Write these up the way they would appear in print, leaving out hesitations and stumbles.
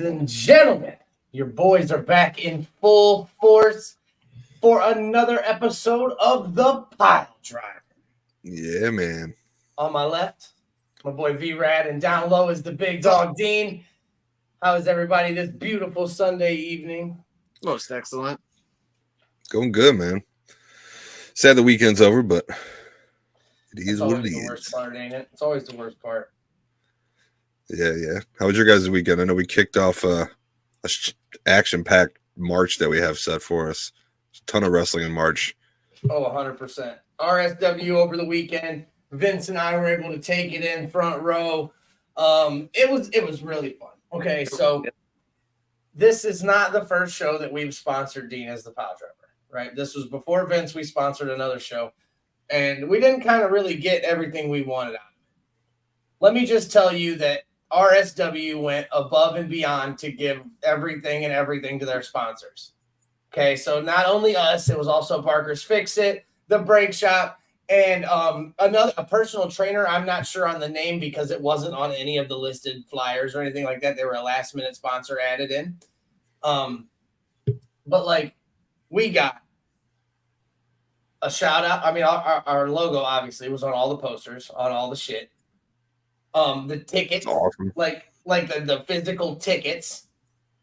and gentlemen, your boys are back in full force for another episode of the Piledriver. Yeah, man. On my left, my boy V-Rad, and down low is the big dog Dean. How is everybody this beautiful Sunday evening? Most excellent. Going good, man. Sad the weekend's over, but it is what it is. It's always the worst part, ain't it? It's always the worst part. Yeah. How was your guys' weekend? I know we kicked off a action-packed March that we have set for us. There's a ton of wrestling in March. Oh, 100%. RSW over the weekend. Vince and I were able to take it in front row. It was really fun. Okay, so this is not the first show that we've sponsored Dean as the Piledriver, right? This was before Vince. We sponsored another show, and we didn't kind of really get everything we wanted out of it. Let me just tell you that RSW went above and beyond to give everything to their sponsors. Okay, so not only us, it was also Parker's Fix It, The Break Shop, and a personal trainer. I'm not sure on the name because it wasn't on any of the listed flyers or anything like that. They were a last-minute sponsor added in. But, like, we got a shout-out. I mean, our logo, obviously, was on all the posters, on all the shit. The tickets, awesome. like the physical tickets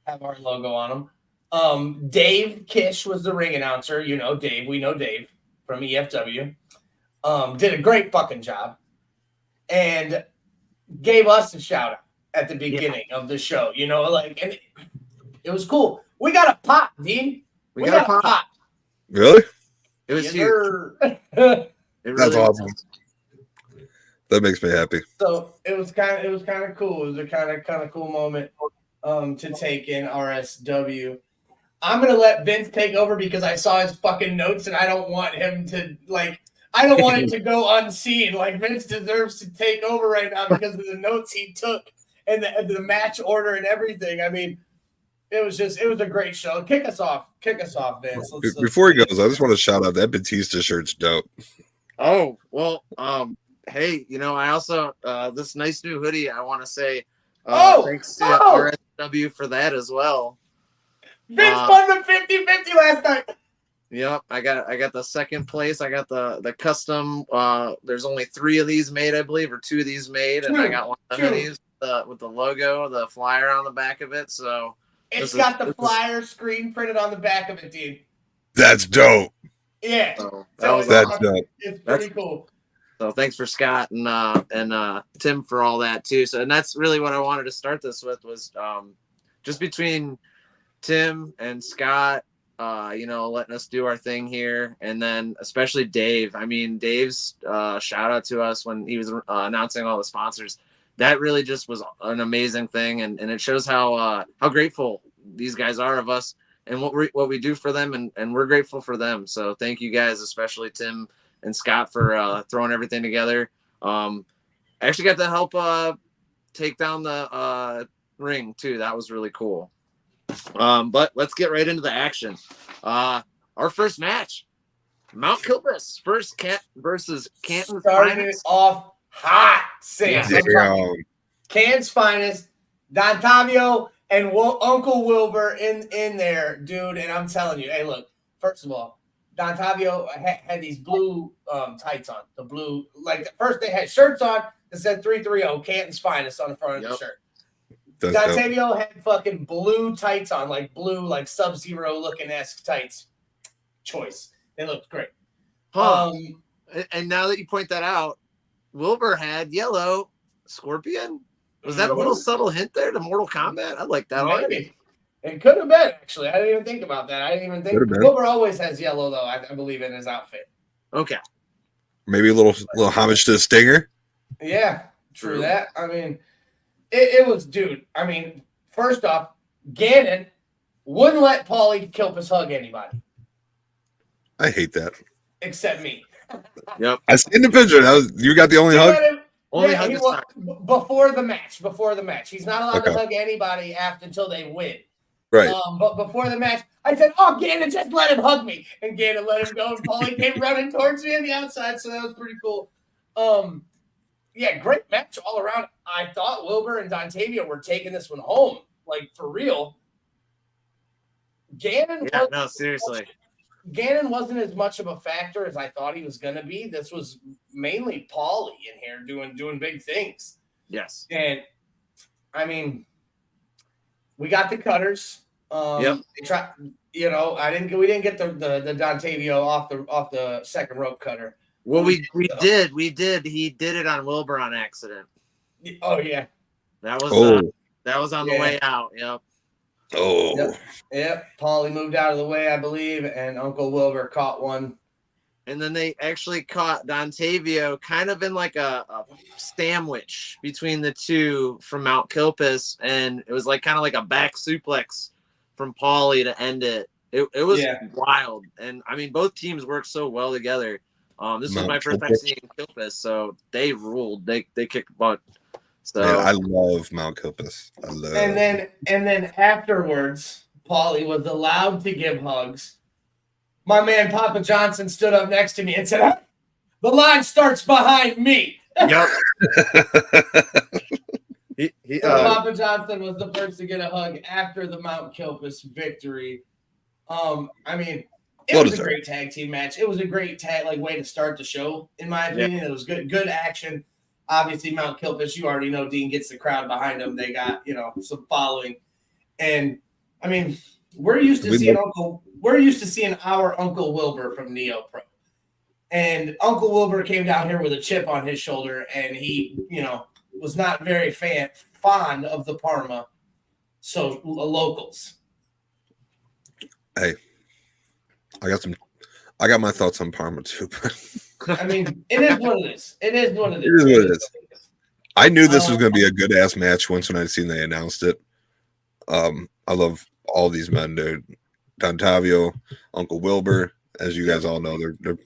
have our logo on them. Dave Kish was the ring announcer. You know Dave. We know Dave from EFW. Did a great fucking job and gave us a shout out at the beginning of the show. You know, like, and it was cool. We got a pop, Dean. We got a pop. Really? It was Yes, huge. That's awesome. That makes me happy. So it was kind of cool. It was a kind of cool moment to take in RSW. I'm gonna let Vince take over because I saw his fucking notes and I don't want him to I don't want it to go unseen. Like, Vince deserves to take over right now because of the notes he took and the match order and everything. I mean, it was a great show. Kick us off, Vince. Before he goes, I just want to shout out that Batista shirt's dope. Oh, well, hey, I also this nice new hoodie, I want to say thanks to RSW for that as well. Vince won the 50-50 last night. Yep, I got the second place. I got the custom. There's only 3 of these made, I believe, or 2 of these made, and I got one of the hoodies with the logo, the flyer on the back of it. So it's got the flyer screen printed on the back of it, dude. That's dope. Yeah, that's dope. It's pretty cool. So thanks for Scott and Tim for all that too. So, and that's really what I wanted to start this with was just between Tim and Scott. Letting us do our thing here. And then especially Dave. I mean, Dave's shout out to us when he was announcing all the sponsors. That really just was an amazing thing. And it shows how grateful these guys are of us and what we do for them. And we're grateful for them. So thank you guys, especially Tim and Scott for throwing everything together. I actually got to help take down the ring too. That was really cool. But let's get right into the action. Our first match, Mount Kilbis versus Canton's Finest. Off hot, Sam. Yeah. Canton's Finest, Dontavio and Uncle Wilbur in there, dude. And I'm telling you, hey, look. First of all, Dontavio had these blue tights on. The blue, first they had shirts on that said 330 Canton's Finest on the front of the shirt. Dontavio had fucking blue tights on, blue, Sub-Zero looking esque tights. Choice. They looked great. And now that you point that out, Wilbur had yellow Scorpion. Was that a little subtle hint there to Mortal Kombat? I like that already. It could have been, actually. I didn't even think about that. I didn't even think. Wilbur always has yellow, though, I believe, in his outfit. Okay. Maybe a little homage to the Stinger. Yeah, true that. I mean, it was, dude. I mean, first off, Gannon wouldn't let Paulie Kilpis hug anybody. I hate that. Except me. Yep. I seen the picture. You got the only hug? Before the match. He's not allowed to hug anybody until they win. Right. But before the match, I said, Gannon, just let him hug me. And Gannon let him go. And Paulie came running towards me on the outside, so that was pretty cool. Yeah, great match all around. I thought Wilbur and Dontavio were taking this one home. like for real, Gannon seriously. Gannon wasn't as much of a factor as I thought he was going to be. This was mainly Paulie in here doing big things. Yes. And I mean, we got the cutters. Yep. We didn't get the Dontavio off the second rope cutter. Well, we did. He did it on Wilbur on accident. Oh yeah. That was on the way out. Yep. Oh. Yep. Paulie moved out of the way, I believe, and Uncle Wilbur caught one. And then they actually caught Dontavio kind of in like a sandwich between the two from Mount Kilpis, and it was like kind of like a back suplex from Paulie to end it. It was wild, and I mean both teams worked so well together. This was my first time seeing Kilpis, so they ruled. They kicked butt. So man, I love Mount Kilpis. And then afterwards, Paulie was allowed to give hugs. My man Papa Johnson stood up next to me and said, "The line starts behind me." Yep. Papa Johnson was the first to get a hug after the Mount Kilpis victory. I mean, it was a great tag team match. It was a great way to start the show, in my opinion. It was good action. Obviously, Mount Kilpis, you already know Dean gets the crowd behind him. They got, some following. And I mean, we're used to seeing our Uncle Wilbur from NEOPro. And Uncle Wilbur came down here with a chip on his shoulder, and he, was not very fond of the Parma locals. Hey, I got my thoughts on Parma too. I mean, it is what it is. It is what it is. It is what it is. I knew this was going to be a good ass match when I seen they announced it. I love all these men, dude. Dontavio, Uncle Wilbur, as you guys all know, they're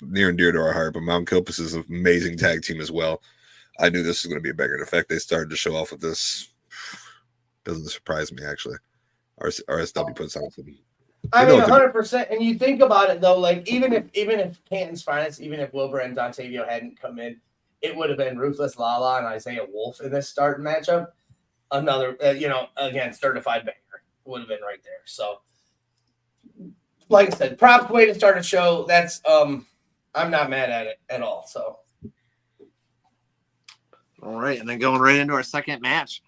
near and dear to our heart. But Mount Kilpis is an amazing tag team as well. I knew this was going to be a banger. In fact, they started to show off with this. Doesn't surprise me, actually. RSW puts on some. I mean, 100%. And you think about it though, like even if Canton's Finest, even if Wilbur and Dontavio hadn't come in, it would have been Ruthless Lala and Isaiah Wolf in this starting matchup. Another, again, certified banger would have been right there. So, like I said, props way to start a show. That's I'm not mad at it at all. So, all right, and then going right into our second match,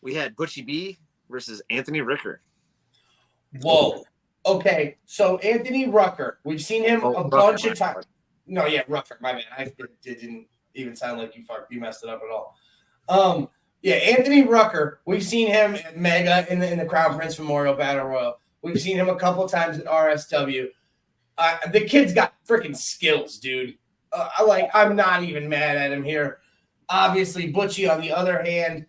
we had Butchie B versus Anthony Ricker. Whoa. Okay, so Anthony Rucker, we've seen him a bunch of times. No, yeah, Rucker, my man. It didn't even sound like you messed it up at all. Yeah, Anthony Rucker, we've seen him at Mega in the Crown Prince Memorial Battle Royal. We've seen him a couple times at RSW. The kid's got freaking skills, dude. I'm not even mad at him here. Obviously, Butchie on the other hand,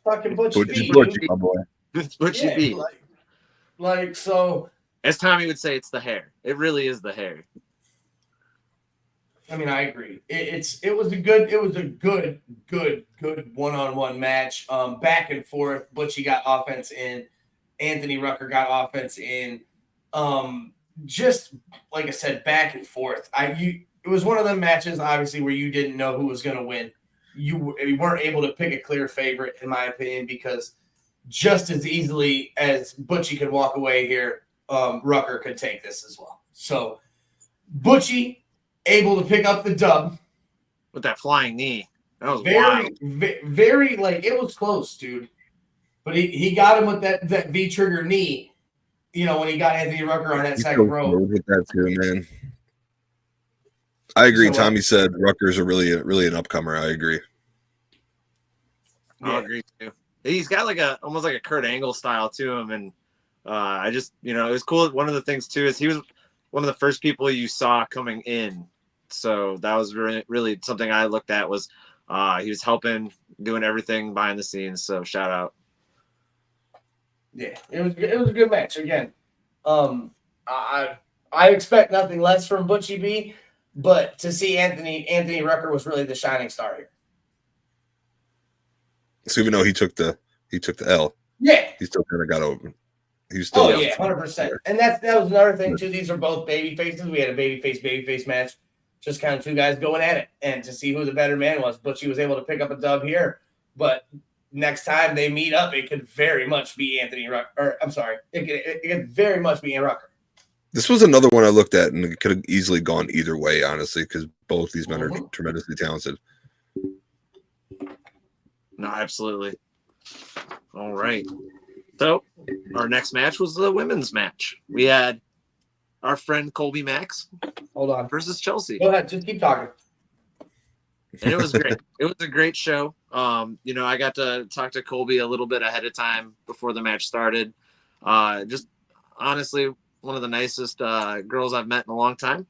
fucking Butchie, my boy. Butchie B. So, as Tommy would say, it's the hair. It really is the hair. I mean, I agree. It was a good one-on-one match. Back and forth. Butchie got offense in. Anthony Rucker got offense in. Just like I said, back and forth. It was one of them matches, obviously, where you didn't know who was going to win. You weren't able to pick a clear favorite, in my opinion, because just as easily as Butchie could walk away here, Rucker could take this as well. So, Butchie able to pick up the dub with that flying knee. That was very it was close, dude. But he got him with that V trigger knee. When he got Anthony Rucker on that second row. With that too, man. I agree. Tommy said Rucker's really an upcomer. I agree. I agree too. He's got almost like a Kurt Angle style to him, and I just it was cool. One of the things too is he was one of the first people you saw coming in, so that was really something I looked at was he was helping, doing everything behind the scenes. So shout out. Yeah, it was a good match again. I expect nothing less from Butchie B, but to see Anthony Rucker was really the shining star here. So even though he took the L, yeah, he still kind of got over. He was still 100%. And that was another thing too. These are both baby faces. We had a babyface match, just kind of two guys going at it, and to see who the better man was. Butchie was able to pick up a dub here, but next time they meet up, it could very much be Anthony Rucker. Or I'm sorry, it could very much be Ian Rucker. This was another one I looked at, and it could have easily gone either way, honestly, because both these men are tremendously talented. No, absolutely. All right. So our next match was the women's match. We had our friend Colby Max Hold on. versus Chelsea. Go ahead. Just keep talking. And it was great. It was a great show. I got to talk to Colby a little bit ahead of time before the match started. Just honestly, one of the nicest girls I've met in a long time.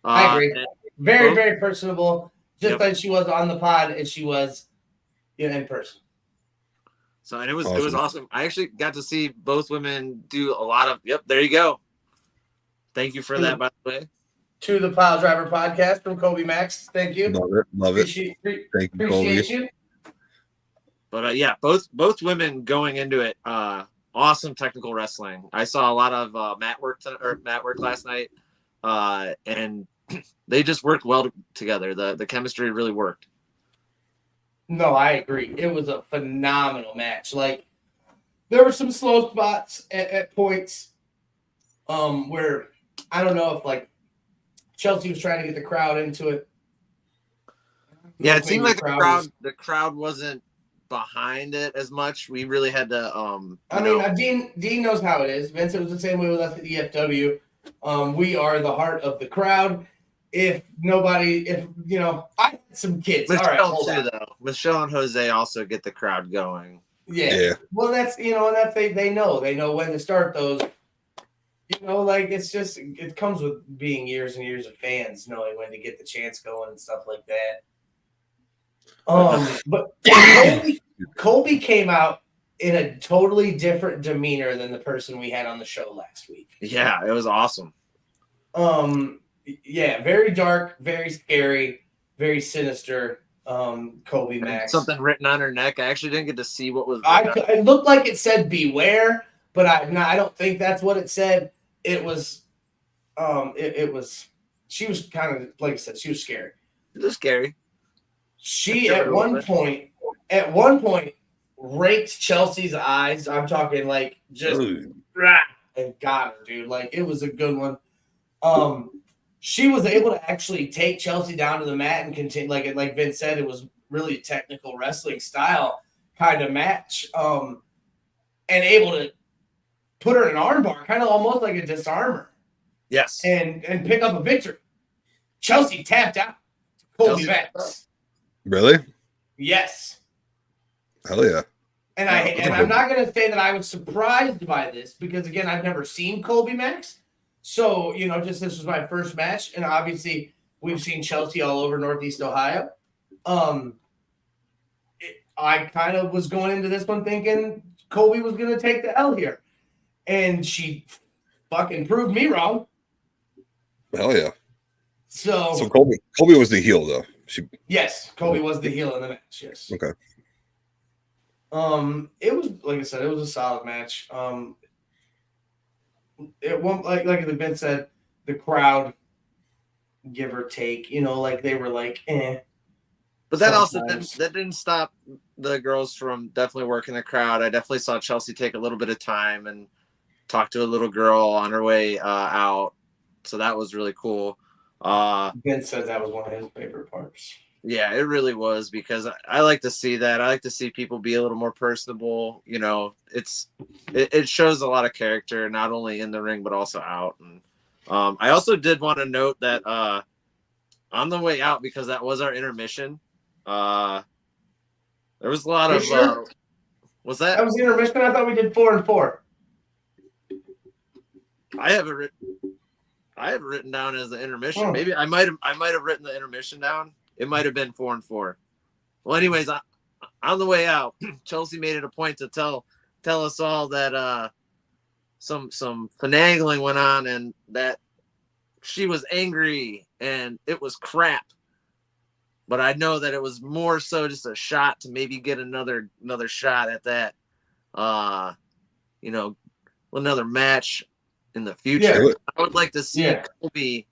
I agree. Very, very personable. Just like she was on the pod and she was in person. So, and it was awesome. I actually got to see both women do a lot of. Yep, there you go. Thank you for that, by the way. To the Piledriver Podcast from Colby Max. Thank you. Love it. Thank you, Colby. But both women going into it, awesome technical wrestling. I saw a lot of mat work last night, and they just worked well together. The chemistry really worked. No, I agree. It was a phenomenal match. Like, there were some slow spots at points, where I don't know if like Chelsea was trying to get the crowd into it. Yeah, it seemed like the crowd wasn't behind it as much. We really had to. Dean knows how it is. Vince, it was the same way with us at EFW. We are the heart of the crowd. I had some kids. Michelle and Jose also get the crowd going. Yeah. Well, that's they know when to start those. It comes with being years and years of fans, knowing when to get the chants going and stuff like that. But Colby came out in a totally different demeanor than the person we had on the show last week. Yeah, it was awesome. Yeah, very dark, very scary, very sinister. Colby Max. Something written on her neck. I actually didn't get to see what was. It looked like it said "Beware," but I don't think that's what it said. It was, it was. She was kind of like I said. She was scary. It was scary. She at one point raked Chelsea's eyes. I'm talking like just and got her, dude. Like it was a good one. She was able to actually take Chelsea down to the mat and continue, like Vince said, it was really a technical wrestling style kind of match, and able to put her in an armbar, kind of almost like a disarmer. Yes. And pick up a victory. Chelsea tapped out. Colby Max. Really? Yes. Hell yeah. And I'm not going to say that I was surprised by this because, again, I've never seen Colby Max. So, this was my first match, and obviously we've seen Chelsea all over Northeast Ohio. I kind of was going into this one thinking Colby was going to take the L here, and she fucking proved me wrong. Hell yeah. So Colby was the heel, though. Yes, Colby was the heel in the match, yes. Okay. It was, like I said, it was a solid match. It won't like the Vince said, the crowd, give or take, they were like, eh. But that also didn't stop the girls from definitely working the crowd. I definitely saw Chelsea take a little bit of time and talk to a little girl on her way out. So that was really cool. Vince said that was one of his favorite parts. Yeah, it really was I like to see that. I like to see people be a little more personable. It shows a lot of character, not only in the ring, but also out. And I also did want to note that on the way out, because that was our intermission, there was a lot of sure? Was that? That was the intermission? I thought we did 4 and 4. I have it written down as the intermission. Oh. Maybe I might have written the intermission down. It might have been 4 and 4. Well, anyways, on the way out, Chelsea made it a point to tell us all that some finagling went on and that she was angry and it was crap. But I know that it was more so just a shot to maybe get another shot at that, another match in the future. Yeah. I would like to see Colby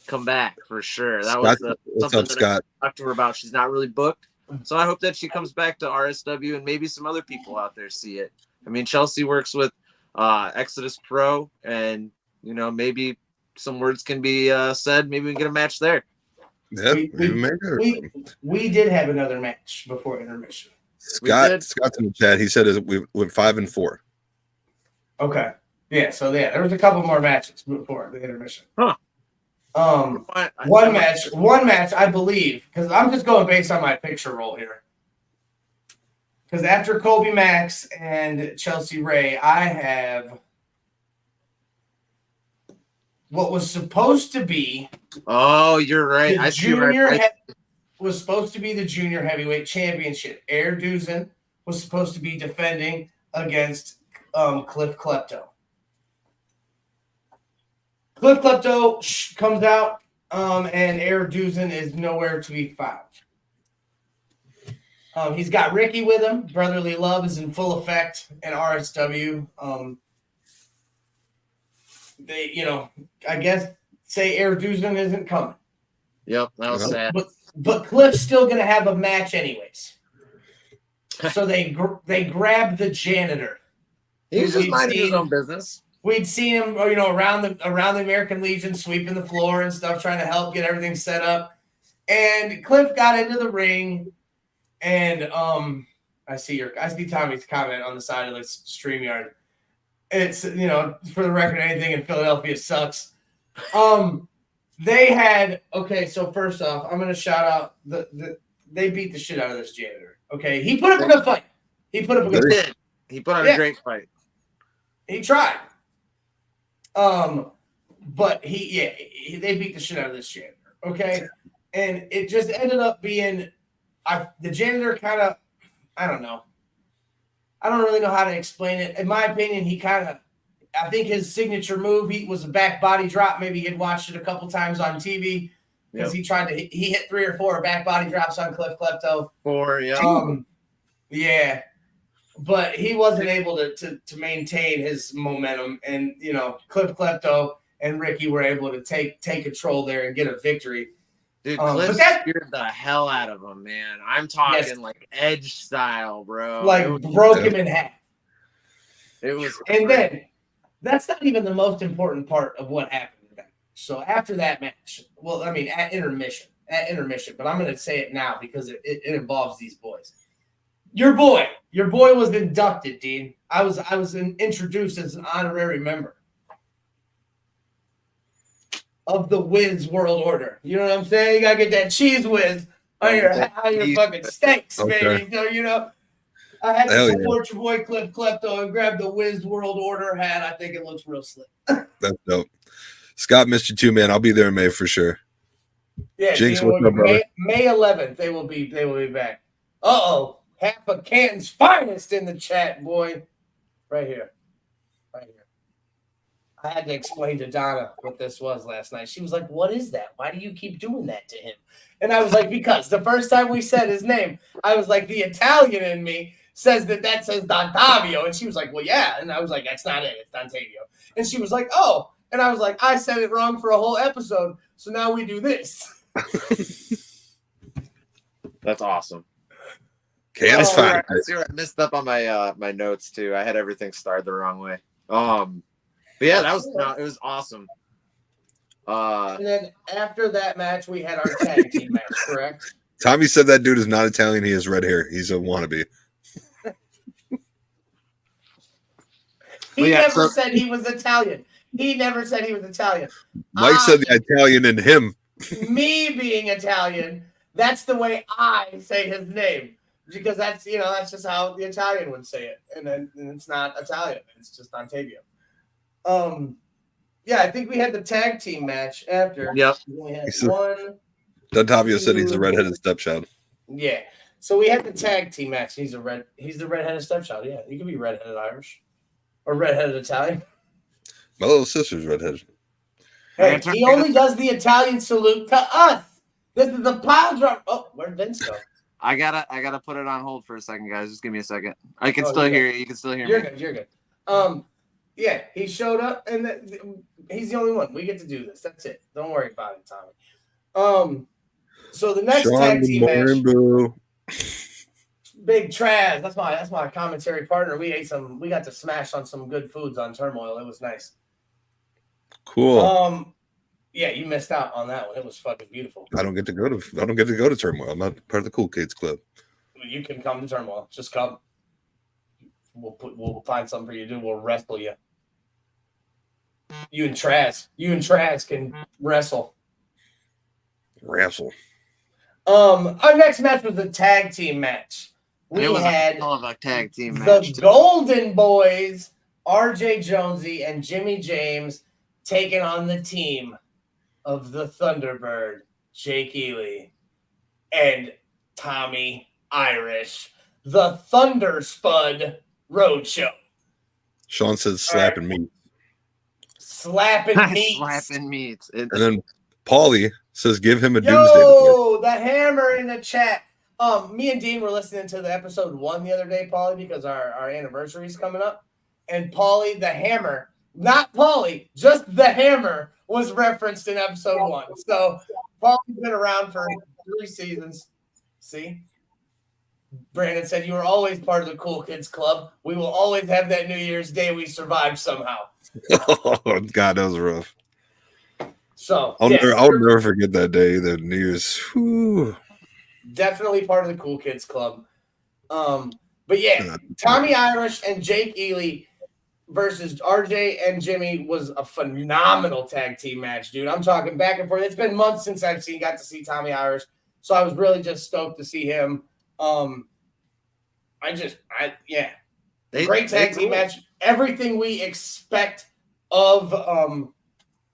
come back for sure. That was something that I talked to her about. She's not really booked, So I hope that she comes back to RSW and maybe some other people out there see it. I mean, Chelsea works with Exodus Pro, and maybe some words can be said. Maybe we can get a match there. Yeah, we did have another match before intermission. Scott's in the chat. He said we went 5-4. Okay. Yeah. So there was a couple more matches before the intermission. Huh. One match, I believe, because I'm just going based on my picture roll here. Because after Colby Max and Chelsea Ray, I have what was supposed to be. Oh, you're right. I see right. Was supposed to be the junior heavyweight championship. Air Duzin was supposed to be defending against Cliff Klepto. Cliff Klepto comes out, and Air Duzin is nowhere to be found. He's got Ricky with him. Brotherly love is in full effect in RSW. They, I guess, say Air Duzin isn't coming. Yep, that was sad. But Cliff's still going to have a match anyways. So they grabbed the janitor. He was just minding his own business. We'd seen him, around the American Legion, sweeping the floor and stuff, trying to help get everything set up. And Cliff got into the ring, and I see Tommy's comment on the side of the StreamYard. It's for the record, anything in Philadelphia sucks. They had so first off, I'm gonna shout out they beat the shit out of this janitor. Okay, he put up a good fight. He put on a great fight. He tried. But they beat the shit out of this janitor. Okay, and it just ended up being the janitor kind of, I don't know. I don't really know how to explain it. In my opinion, I think his signature move was a back body drop. Maybe he'd watched it a couple times on TV because he hit 3 or 4 back body drops on Cliff Klepto. 4, yeah. Yeah. But he wasn't able to maintain his momentum. And, Cliff Klepto and Ricky were able to take control there and get a victory. Dude, Cliff scared the hell out of him, man. I'm talking like Edge style, bro. Like broke him in half. It was and then that's not even the most important part of what happened in that. So after that match, at intermission, but I'm going to say it now because it involves these boys. Your boy was inducted, Dean. I was introduced as an honorary member of the Wiz World Order. You know what I'm saying? You got to get that cheese whiz on your fucking steaks, baby. So, I had to support your boy Cliff Klepto and grab the Wiz World Order hat. I think it looks real slick. That's dope. Scott missed you too, man. I'll be there in May for sure. Yeah, Jinx, what's up, brother? May 11th, they will be back. Half of Canton's finest in the chat, boy. Right here. I had to explain to Donna what this was last night. She was like, "What is that? Why do you keep doing that to him?" And I was like, "Because the first time we said his name, I was like, the Italian in me says that says Dontavio." And she was like, "Well, yeah." And I was like, "That's not it. It's Dontavio." And she was like, "Oh." And I was like, "I said it wrong for a whole episode. So now we do this." That's awesome. Can't fine. I messed up on my my notes too. I had everything starred the wrong way. But yeah, it was awesome. And then after that match, we had our tag team match, correct? Tommy said that dude is not Italian. He has red hair. He's a wannabe. He never said he was Italian. Mike said the Italian in him. Me being Italian, that's the way I say his name. Because that's just how the Italian would say it. And then it's not Italian. It's just Ontavio. I think we had the tag team match after. Yep. We had one. Dontavio said he's a redheaded stepchild. Yeah. So we had the tag team match. He's the redheaded stepchild. Yeah. You could be redheaded Irish or redheaded Italian. My little sister's redheaded. Hey, he only does the Italian salute to us. This is the Piledriver. Oh, where'd Vince go? I gotta put it on hold for a second, guys. Just give me a second. I can still hear you. You can still hear me. You're good. Yeah, he showed up, and he's the only one. We get to do this. That's it. Don't worry about it, Tommy. So the next tag team match. Big Traz. That's my commentary partner. We got to smash on some good foods on Turmoil. It was nice. Cool. Yeah, you missed out on that one. It was fucking beautiful. I don't get to go to Turmoil. I'm not part of the Cool Kids Club. You can come to Turmoil. Just come. We'll find something for you to do. We'll wrestle you. You and Traz can wrestle. Our next match was a tag team match. We had a tag team match. The Golden Boys, RJ Jonesy and Jimmy James, taking on the team of the Thunderbird, Jake Ely, and Tommy Irish, the Thunder Spud Roadshow. Sean says slapping meat. Slapping meats. Slapping meats. And then Paulie says give him a doomsday. Yo, the hammer in the chat. Me and Dean were listening to the episode 1 the other day, Paulie, because our anniversary is coming up. And Paulie, the hammer, not Paulie, just the hammer was referenced in episode 1. So Paulie's been around for 3 seasons. See? Brandon said you were always part of the Cool Kids Club. We will always have that New Year's Day we survived somehow. Oh, God, that was rough. So I'll never forget that day, the New Year's. Whew. Definitely part of the Cool Kids Club. But yeah, Tommy Irish and Jake Ely versus RJ and Jimmy was a phenomenal tag team match, dude. I'm talking back and forth. It's been months since got to see Tommy Irish, so I was really just stoked to see him. Great tag team match. Everything we expect of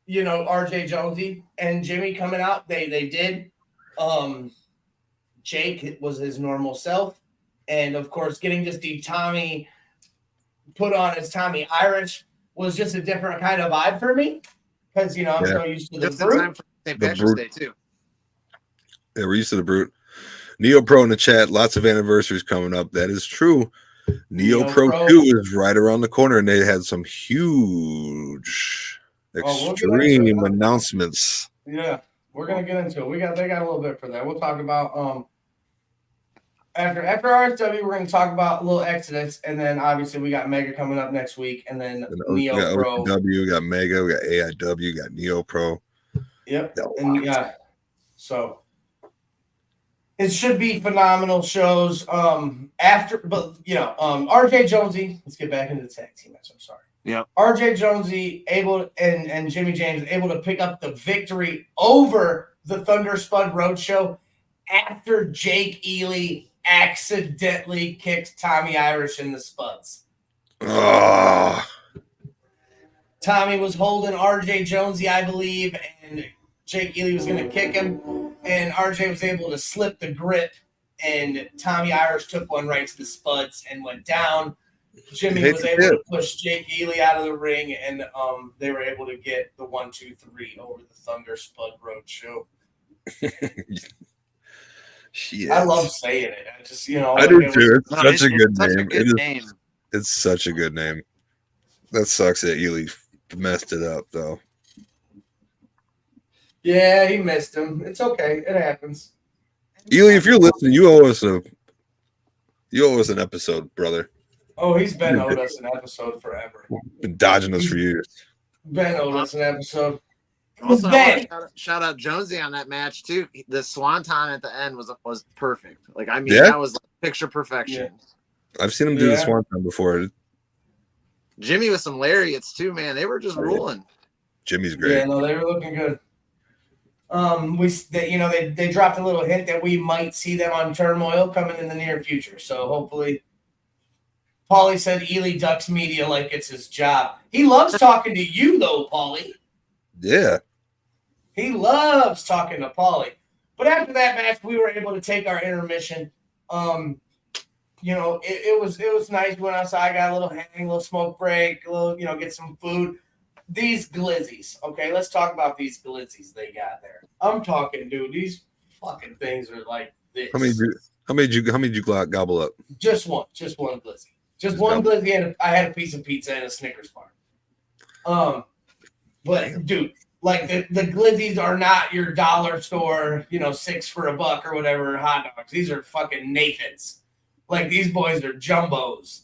RJ Jonesy and Jimmy coming out, they did. Jake was his normal self, and of course, getting to see Tommy put on as Tommy Irish was just a different kind of vibe for me because I'm so used to the Just in time for St. Patrick's Day too. Yeah, we're used to the Brute. NEOPro in the chat. Lots of anniversaries coming up. That is true. NEOPro 2 is right around the corner, and they had some huge, extreme announcements. Yeah, we're gonna get into it. They got a little bit for that. We'll talk about after RSW. We're gonna talk about a little Exodus, and then obviously we got Mega coming up next week, and then NEOPro. We got Mega, we got AIW, we got NEOPro. Yep, so it should be phenomenal shows. RJ Jonesy. Let's get back into the tag team match. I'm sorry. Yeah. RJ Jonesy and Jimmy James able to pick up the victory over the Thunder Spud Roadshow after Jake Ely accidentally kicked Tommy Irish in the Spuds. Tommy was holding RJ Jonesy, I believe, and Jake Ely was going to kick him, and RJ was able to slip the grip, and Tommy Irish took one right to the Spuds and went down. Jimmy was able to push Jake Ely out of the ring, and they were able to get the 1, 2, 3 over the Thunder Spud Roadshow. I love saying it. I just, I do too. It's such a good name. It's such a good name. That sucks that Ely messed it up, though. Yeah, he missed him. It's okay. It happens. Ely, if you're listening, you owe us an episode, brother. Oh, he's been owed us an episode forever. Been dodging us for years. Ben owed us an episode. Also, shout out Jonesy on that match too. The swanton at the end was perfect. That was picture perfection. Yeah. I've seen him do the swanton before. Jimmy with some lariats too, man. They were just rolling. Jimmy's great. Yeah, no, they were looking good. They dropped a little hint that we might see them on Turmoil coming in the near future. So hopefully, Paulie said Ely ducks media like it's his job. He loves talking to you though, Paulie. Yeah. He loves talking to Paulie. But after that match, we were able to take our intermission. It was nice. We went outside, got a little hang, a little smoke break, a little, get some food. These glizzies, okay? Let's talk about these glizzies they got there. I'm talking, dude. These fucking things are like this. How many did you gobble up? Just one glizzy. Just one glizzy, and I had a piece of pizza and a Snickers bar. But dude, Like the glizzies are not your dollar store, $6 for $1 or whatever hot dogs. These are fucking Nathans. Like these boys are jumbos.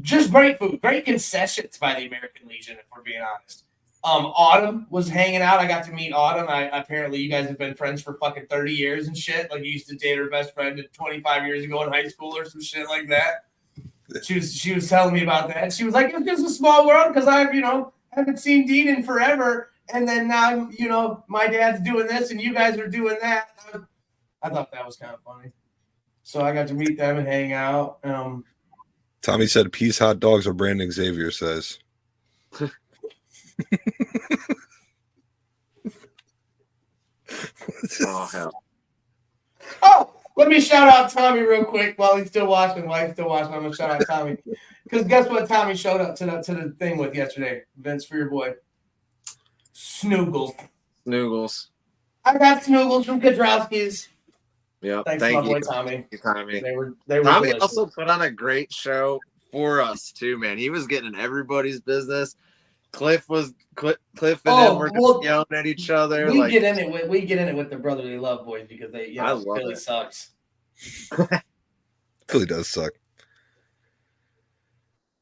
Just great food, great concessions by the American Legion, if we're being honest. Autumn was hanging out. I got to meet Autumn. Apparently you guys have been friends for fucking 30 years and shit. Like you used to date her best friend 25 years ago in high school or some shit like that. She was telling me about that. She was like, it's just a small world because I've, haven't seen Dean in forever. And then now, my dad's doing this and you guys are doing that. I thought that was kind of funny. So I got to meet them and hang out. Tommy said, peace hot dogs, or Brandon Xavier says. Oh, hell. Oh, let me shout out Tommy real quick while he's still watching. I'm going to shout out Tommy. Because guess what Tommy showed up to the thing with yesterday? Vince, for your boy. Snoogles. I got Snoogles from Kodrowski's. Yeah, thanks, thank my you. boy Tommy. Tommy. They were Tommy delicious. also put on a great show for us too, man. He was getting in everybody's business. Cliff and him were just yelling at each other. We get in it with the brotherly love boys because I love Philly it. sucks. Philly does suck.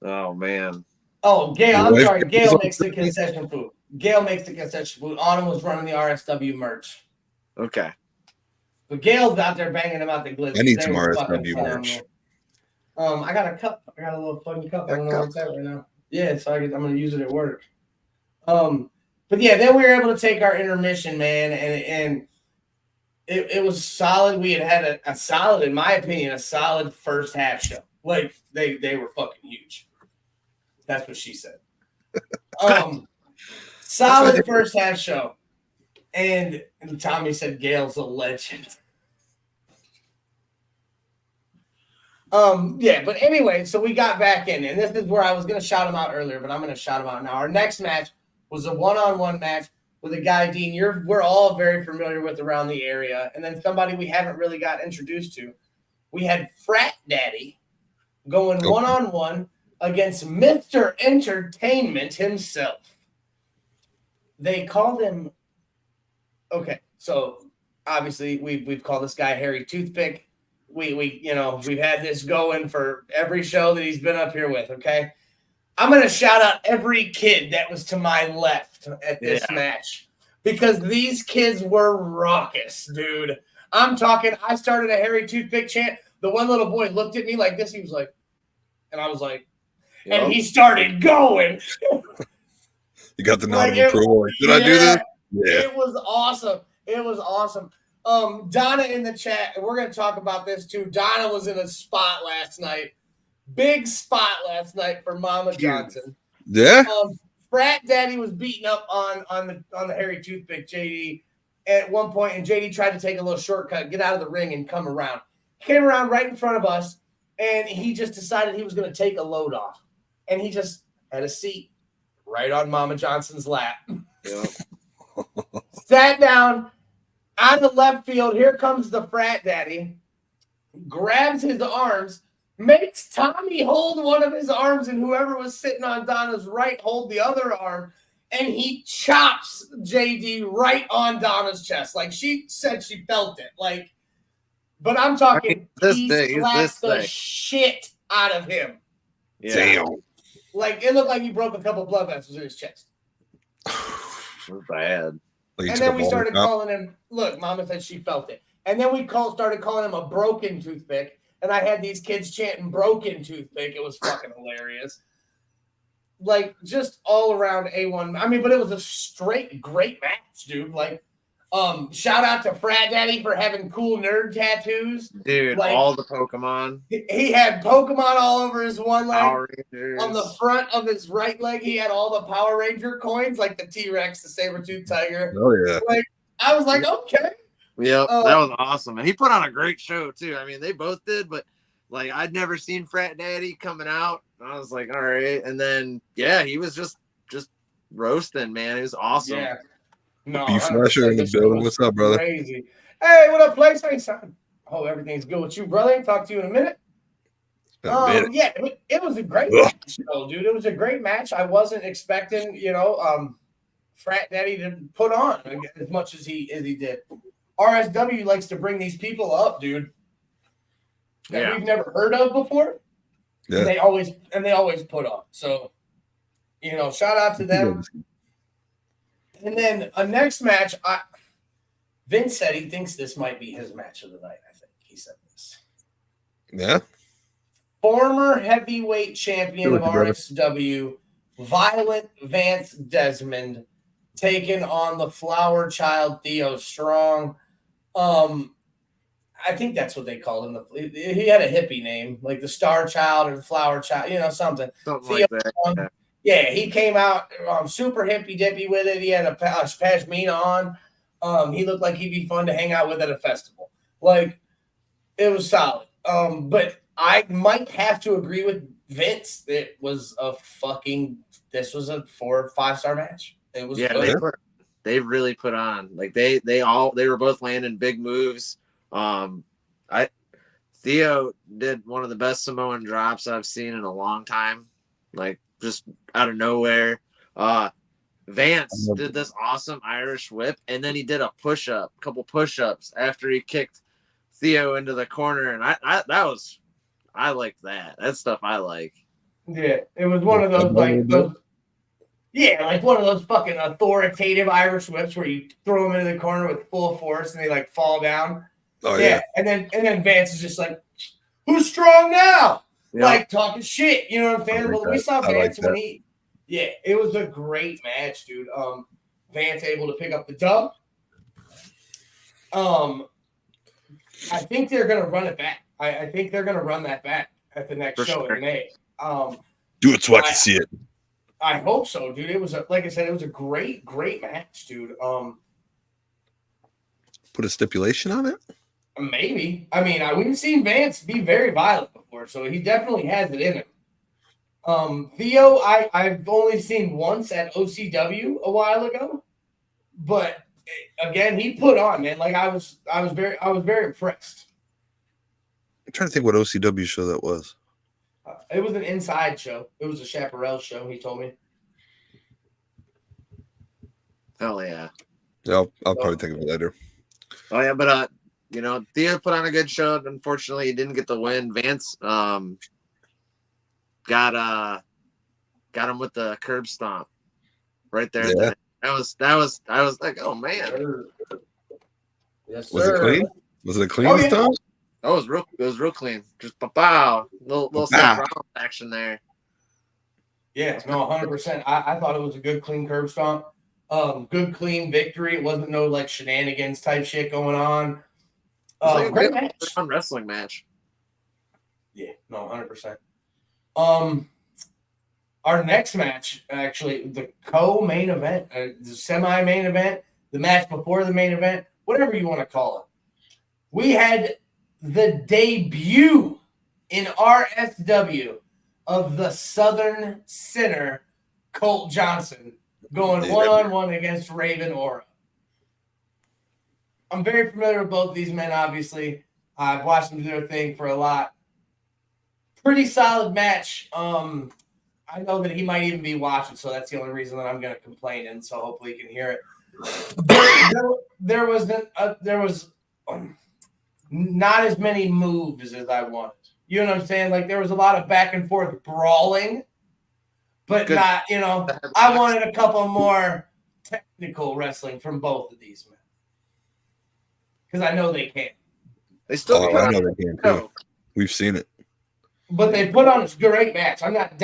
Oh man. Oh, Gail, I'm sorry. Gail makes the concession food. Autumn was running the RSW merch. Okay. But Gail's out there banging them out the glitz. I need some RSW merch. I got a cup. I got a little fucking cup. I don't know what's that right now. Yeah, so I'm going to use it at work. But yeah, then we were able to take our intermission, man, and it was solid. We had a solid, in my opinion, a solid first half show. Like they were fucking huge. That's what she said. Solid first half show. And Tommy said Gail's a legend. Yeah, but anyway, so we got back in, and this is where I was going to shout him out earlier, but I'm going to shout him out now. Our next match was a one-on-one match with a guy, Dean, we're all very familiar with around the area, and then somebody we haven't really got introduced to. We had Frat Daddy going one-on-one against Mr. Entertainment himself. They called him. Okay, so obviously we've called this guy Harry Toothpick. We've had this going for every show that he's been up here with. Okay, I'm gonna shout out every kid that was to my left at this match because these kids were raucous, dude. I'm talking. I started a Harry Toothpick chant. The one little boy looked at me like this. He was like, and I was like, and he started going. You got the nod of approval. Did I do this? Yeah. It was awesome. Donna in the chat, and we're going to talk about this too. Donna was in a spot last night. Big spot last night for Mama Johnson. Yeah. Frat Daddy was beating up on the Harry Toothpick JD at one point, and JD tried to take a little shortcut, get out of the ring, and come around. He came around right in front of us, and he just decided he was going to take a load off. And he just had a seat right on Mama Johnson's lap. Yep. Sat down out of left field. Here comes the Frat Daddy. Grabs his arms, makes Tommy hold one of his arms, and whoever was sitting on Donna's right hold the other arm, and he chops JD right on Donna's chest. Like she said, she felt it. Like, but I'm talking, he slapped the shit out of him. Yeah. Damn. Like it looked like he broke a couple blood vessels in his chest. Bad. Like and then we started calling him, look, Mama said she felt it. And then we started calling him a broken toothpick. And I had these kids chanting broken toothpick. It was fucking hilarious. Like, just all around A1. I mean, but it was a straight great match, dude. Like, shout out to Frat Daddy for having cool nerd tattoos. Dude, like, all the Pokemon. He had Pokemon all over his one leg. Power Rangers. On the front of his right leg, he had all the Power Ranger coins, like the T-Rex, the Saber-Tooth Tiger. Oh, yeah. Like, I was like, okay. Yep, that was awesome. And he put on a great show, too. I mean, they both did, but, like, I'd never seen Frat Daddy coming out. I was like, all right. And then, yeah, he was just roasting, man. It was awesome. Yeah. No, Beef Fresher in the building. What's up, brother? Crazy. Hey, what up, Place? Hey, son. Oh, everything's good with you, brother. Talk to you in a minute. Yeah, it was a great match, though, dude. It was a great match. I wasn't expecting, frat daddy to put on as much as he did. RSW likes to bring these people up, dude, that we've never heard of before. Yeah. And they always put on. So, shout out to them. And then a next match, Vince said he thinks this might be his match of the night. I think he said this. Yeah. Former heavyweight champion of RSW, Violent Vance Desmond, taking on the flower child Theo Strong. I think that's what they called him. He had a hippie name, like the Star Child or the Flower Child, something. Something like that. Yeah, he came out super hippy dippy with it. He had a pashmina on. He looked like he'd be fun to hang out with at a festival. Like, it was solid. But I might have to agree with Vince. This was a 4 or 5 star match. It was good. They really put on. Like they were both landing big moves. Theo did one of the best Samoan drops I've seen in a long time. Like, just out of nowhere. Vance did this awesome Irish whip, and then he did a couple push-ups after he kicked Theo into the corner, and I liked that. That's stuff I like. Yeah, it was one of those like one of those fucking authoritative Irish whips where you throw them into the corner with full force and they like fall down. Oh yeah. And then Vance is just like, "Who's strong now?" Yeah. Like talking shit. You know what I'm saying? But we saw Vance when it was a great match, dude. Vance able to pick up the dub. I think they're gonna run it back. I think they're gonna run that back at the next show in May. Do it so I can see it. I hope so, dude. It was like I said, it was a great match, dude. Put a stipulation on it? Maybe. I mean, we've seen Vance be very violent before, so he definitely has it in him. Theo, I've only seen once at OCW a while ago, but again, he put on, man. Like I was very impressed. I'm trying to think what OCW show that was. It was an inside show. It was a Chaparral show. He told me. Hell yeah. Yeah, I'll probably think of it later. Oh yeah, but Theo put on a good show. Unfortunately, he didn't get the win. Vance got him with the curb stomp right there. Yeah. That was I was like, oh man. Yes, was sir. it clean? Was it a clean stomp? Oh, it was real clean. Just pow. Little Seth Rollins action there. Yeah, no, 100%. I thought it was a good clean curb stomp. Good clean victory. It wasn't no like shenanigans type shit going on. Great match. Fun wrestling match. Yeah, no, 100%. Our next match, actually, the co-main event, the semi-main event, the match before the main event, whatever you want to call it. We had the debut in RSW of the Southern Sinner, Colt Johnson, going one-on-one against Raven Aura. I'm very familiar with both these men, obviously. I've watched them do their thing for a lot. Pretty solid match. I know that he might even be watching, so that's the only reason that I'm going to complain, and so hopefully he can hear it. There was not as many moves as I wanted. You know what I'm saying? Like, there was a lot of back and forth brawling, but not, I wanted a couple more technical wrestling from both of these men. Because I know they can. They still I know they can too. We've seen it. But they put on a great match. I'm not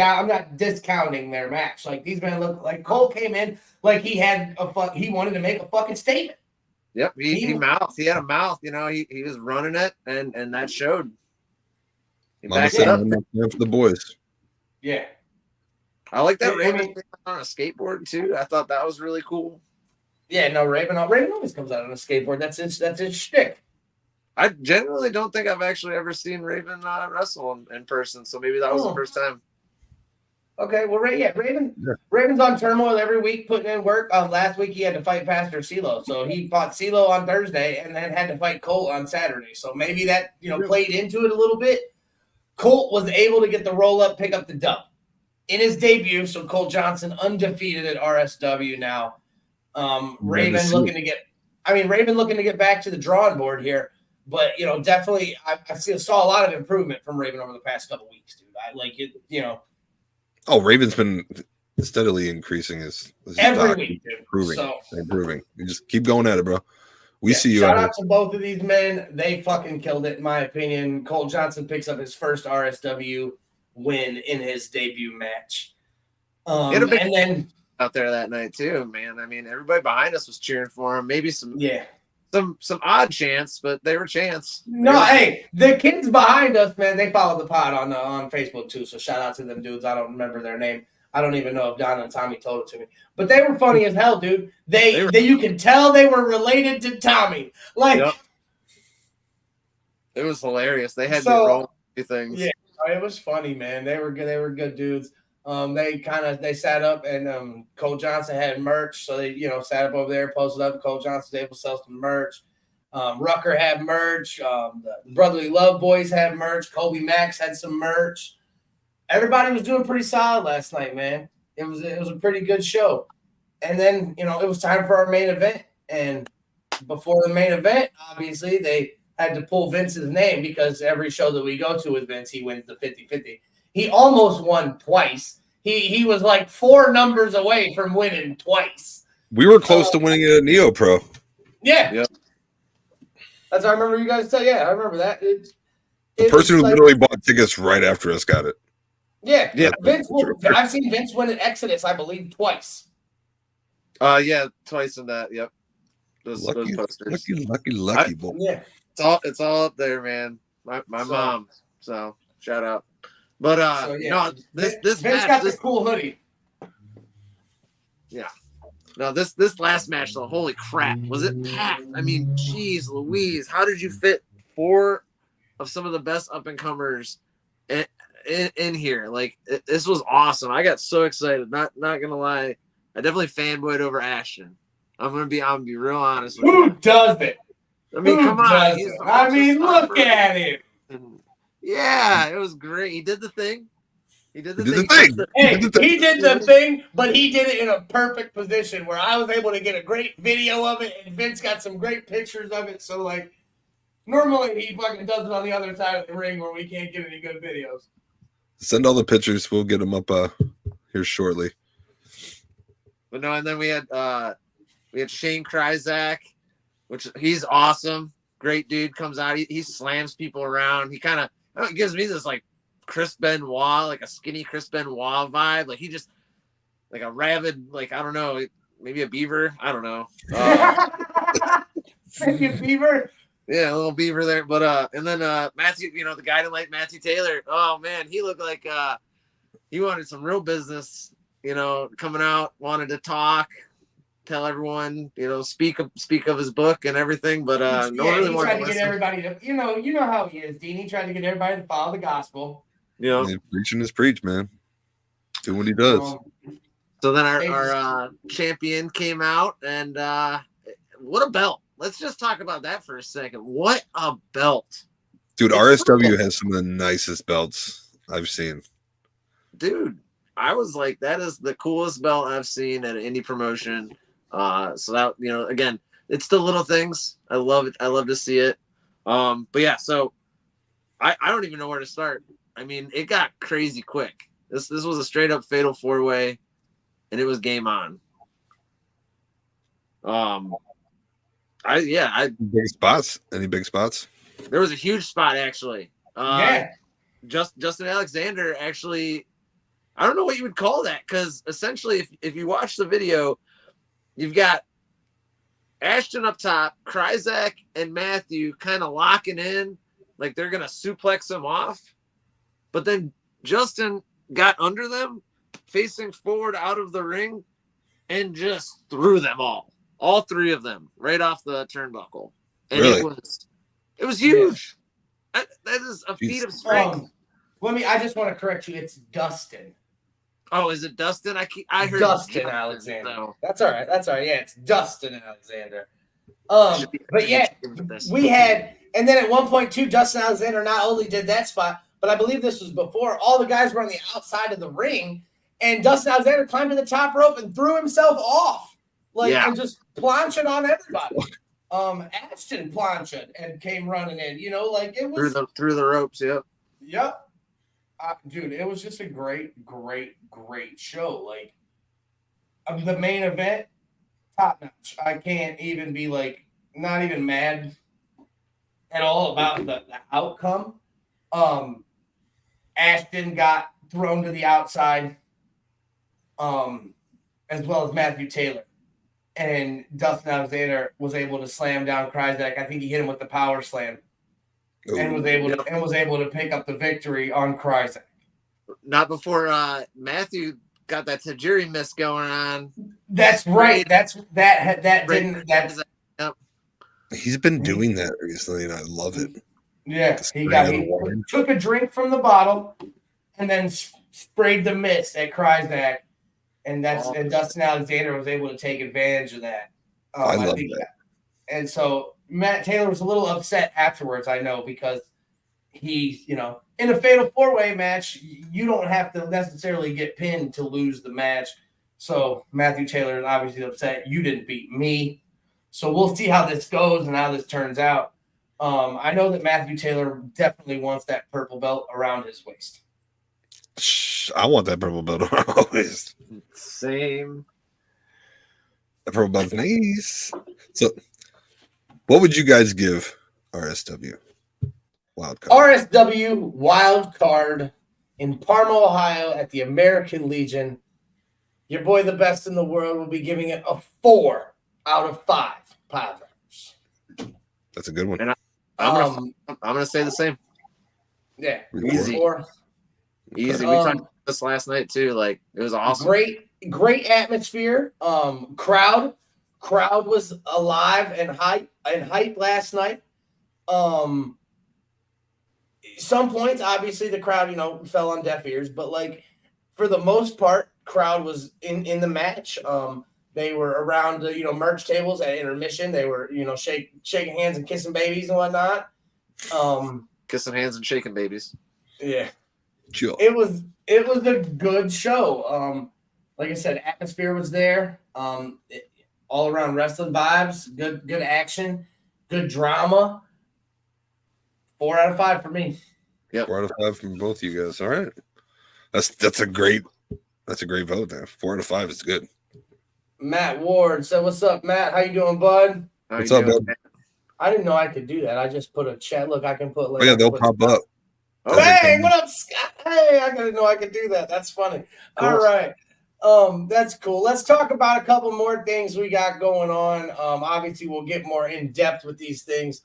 discounting their match. Like, these men look like Cole came in like he wanted to make a fucking statement. Yep, he had a mouth. He was running it, and that showed. Mama said I'm for the boys. Yeah, I like that Raven on a skateboard too. I thought that was really cool. Yeah, no, Raven always comes out on a skateboard. That's his shtick. I generally don't think I've actually ever seen Raven wrestle in person, so maybe that was the first time. Okay, well, Raven's on turmoil every week, putting in work. Last week he had to fight Pastor CeeLo, so he fought CeeLo on Thursday and then had to fight Colt on Saturday. So maybe that played into it a little bit. Colt was able to get the roll up, pick up the dub in his debut. So Colt Johnson undefeated at RSW now. Raven looking to get back to the drawing board here. But, definitely I saw a lot of improvement from Raven over the past couple weeks, dude. I like it, Oh, Raven's been steadily increasing his every stock, week, dude. improving. You just keep going at it, bro. We see you. Shout out to both of these men. They fucking killed it, in my opinion. Cole Johnson picks up his first RSW win in his debut match. And then out there that night too, man. I mean, everybody behind us was cheering for him. Maybe some odd chants, but they were chants. Hey, the kids behind us, man, they follow the pod on Facebook too. So shout out to them dudes. I don't remember their name. I don't even know if Don and Tommy told it to me, but they were funny as hell, dude. They you can tell they were related to Tommy. It was hilarious. They had to roll things. Yeah, it was funny, man. They were good. They were good dudes. They sat up and Cole Johnson had merch, so they sat up over there, posted up. Cole Johnson was able to sell some merch. Rucker had merch. The Brotherly Love Boys had merch. Kobe Max had some merch. Everybody was doing pretty solid last night, man. It was a pretty good show. And then it was time for our main event. And before the main event, obviously they had to pull Vince's name because every show that we go to with Vince, he wins the 50-50. He almost won twice. He was like 4 numbers away from winning twice. We were close to winning at NEOPro. Yeah. Yep. That's what I remember you guys say. Yeah, I remember that. The person who literally bought tickets right after us got it. Yeah. I've seen Vince win at Exodus, I believe, twice. Twice in that. Yep. Those posters. Lucky boy. Yeah. It's all up there, man. My mom. So shout out. But this Vince match, got the cool hoodie. Yeah. No, this last match, though, holy crap, was it packed? I mean, geez, Louise, how did you fit 4 of some of the best up and comers in here? Like, this was awesome. I got so excited. Not gonna lie, I definitely fanboyed over Ashton. I'm gonna be real honest with you. Who does it? I mean, come on. Look at him. Yeah, it was great. He did the thing. He did the thing. Hey, he did the thing, but he did it in a perfect position where I was able to get a great video of it, and Vince got some great pictures of it. So, normally he fucking does it on the other side of the ring where we can't get any good videos. Send all the pictures. We'll get them up here shortly. But no, and then we had Shane Kryzak, which he's awesome. Great dude, comes out. He slams people around. He kind of gives me this Chris Benoit, like a skinny Chris Benoit vibe. Like he just like a rabid, I don't know, maybe a beaver. I don't know. Maybe a beaver. Yeah, a little beaver there. But and then Matthew, the guy didn't like Matthew Taylor. Oh man, he looked like he wanted some real business. Coming out, wanted to talk, tell everyone, speak of his book and everything. But no one really he wanted tried to to get everybody to, you know how he is, Dean. He tried to get everybody to follow the gospel. Yeah, preaching his preach, man. Do what he does. So then our champion came out, and what a belt. Let's just talk about that for a second. What a belt. Dude, RSW has some of the nicest belts I've seen. Dude, I was like, that is the coolest belt I've seen at an indie promotion. So that, again, it's the little things. I love it. I love to see it. But yeah, so I don't even know where to start. I mean, it got crazy quick. This was a straight up fatal 4-way, and it was game on. Big spots. Any big spots? There was a huge spot actually. Yeah. Justin Alexander actually, I don't know what you would call that, because essentially if you watch the video, you've got Ashton up top, Kryzak and Matthew kind of locking in, like they're gonna suplex him off. But then Justin got under them, facing forward out of the ring, and just threw them all 3 of them, right off the turnbuckle. And really? it was huge. Yeah. That is a feat of strength. I just want to correct you. It's Dustin. Oh, is it Dustin? I heard Dustin Alexander. No. That's all right. Yeah, it's Dustin Alexander. But yeah, we had, and then at one point too, Dustin Alexander not only did that spot, but I believe this was before all the guys were on the outside of the ring, and Dustin Alexander climbed to the top rope and threw himself off. and just planching on everybody. Ashton planched and came running in. It was through the ropes. Yep. Yep. Dude, it was just a great show. The main event, top notch. I can't even be not even mad at all about the outcome. Ashton got thrown to the outside, as well as Matthew Taylor. And Dustin Alexander was able to slam down Kryzak. I think he hit him with the power slam. And was able to pick up the victory on Kryzak. Not before Matthew got that Tajiri miss going on. That's right. He's been doing that recently, and I love it. Yeah, he took a drink from the bottle and then sprayed the mist at Kryzak, and Dustin Alexander was able to take advantage of that. I love that. And so Matt Taylor was a little upset afterwards, I know, because he, in a fatal 4-way match, you don't have to necessarily get pinned to lose the match. So Matthew Taylor is obviously upset. You didn't beat me. So we'll see how this goes and how this turns out. I know that Matthew Taylor definitely wants that purple belt around his waist. I want that purple belt around my waist. Same. The purple belt's nice. So, what would you guys give RSW wild card? RSW wild card in Parma, Ohio at the American Legion. Your boy, the best in the world, will be giving it a 4 out of 5 pile drivers. That's a good one. And I'm gonna say the same. Yeah, easy. 4. Easy. We talked about this last night too. It was awesome. Great atmosphere. Crowd was alive and hype last night. Some points, obviously, the crowd, fell on deaf ears, but for the most part, crowd was in the match. They were around merch tables at intermission. They were shaking hands and kissing babies and whatnot. Kissing hands and shaking babies. Yeah. Chill. It was a good show. Like I said, atmosphere was there. All around wrestling vibes, good action, good drama. 4 out of 5 for me. Yep. 4 out of 5 from both you guys. All right. That's a great vote there. 4 out of 5 is good. Matt Ward said, "What's up, Matt? How you doing, bud?" What's up, bud? I didn't know I could do that. I just put a chat. Look, I can put they'll pop up. Oh, hey, what up, Scott? Hey, I didn't know I could do that. That's funny. Cool. All right. That's cool. Let's talk about a couple more things we got going on. Obviously, we'll get more in depth with these things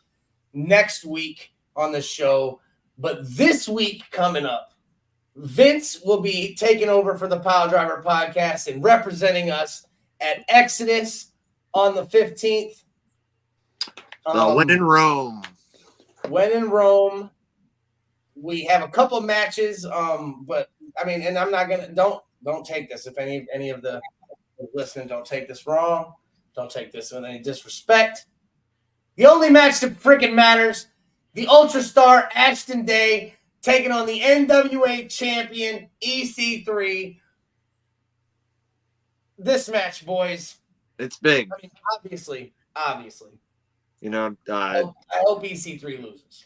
next week on the show. But this week coming up, Vince will be taking over for the Piledriver Podcast and representing us at Exodus on the 15th. When in Rome. When in Rome. We have a couple matches, but I mean, and I'm not gonna don't take this if any of the listening don't take this wrong. Don't take this with any disrespect. The only match that freaking matters: the Ultra Star Ashton Day taking on the NWA champion EC3. This match, boys, it's big. I mean, obviously. I hope EC3 loses.